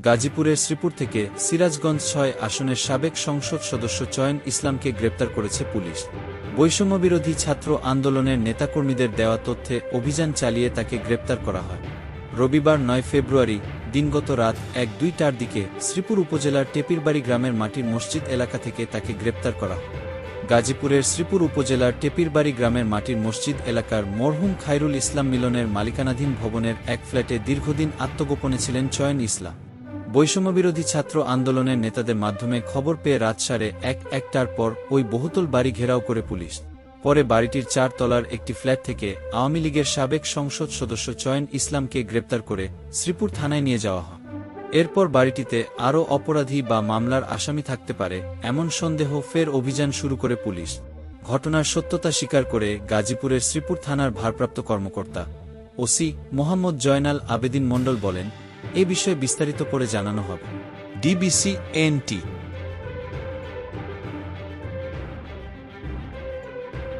গাজীপুরের শ্রীপুর থেকে সিরাজগঞ্জ ৬ আসনের সাবেক সংসদ সদস্য চয়ন ইসলামকে গ্রেপ্তার করেছে পুলিশ। বৈষম্যবিরোধী ছাত্র আন্দোলনের নেতাকর্মীদের দেওয়া তথ্যে অভিযান চালিয়ে তাকে গ্রেপ্তার করা হয়। রবিবার ৯ ফেব্রুয়ারি দিনগত রাত ১-২টার দিকে শ্রীপুর উপজেলার টেপিরবাড়ি গ্রামের মাটির মসজিদ এলাকা থেকে তাকে গ্রেপ্তার করা হয়। গাজীপুরের শ্রীপুর উপজেলার টেপিরবাড়ি গ্রামের মাটির মসজিদ এলাকার মরহুম খায়রুল ইসলাম মিলনের মালিকানাধীন ভবনের এক ফ্ল্যাটে দীর্ঘদিন আত্মগোপনে ছিলেন চয়ন ইসলাম। বৈষম্যবিরোধী ছাত্র আন্দোলনের নেতাদের মাধ্যমে খবর পেয়ে রাত ১:৩০টার পর ওই বহুতল বাড়ি ঘেরাও করে পুলিশ। পরে বাড়িটির ৪ তলার একটি ফ্ল্যাট থেকে আওয়ামী লীগের সাবেক সংসদ সদস্য চয়ন ইসলামকে গ্রেপ্তার করে শ্রীপুর থানায় নিয়ে যাওয়া হয়। এরপর বাড়িটিতে আরও অপরাধী বা মামলার আসামি থাকতে পারে এমন সন্দেহ ফের অভিযান শুরু করে পুলিশ। ঘটনার সত্যতা স্বীকার করে গাজীপুরের শ্রীপুর থানার ভারপ্রাপ্ত কর্মকর্তা ওসি মোহাম্মদ জয়নাল আবেদিন মণ্ডল বলেন, এ বিষয়ে বিস্তারিত পরে জানানো হবে। ডিবিসি এনটি।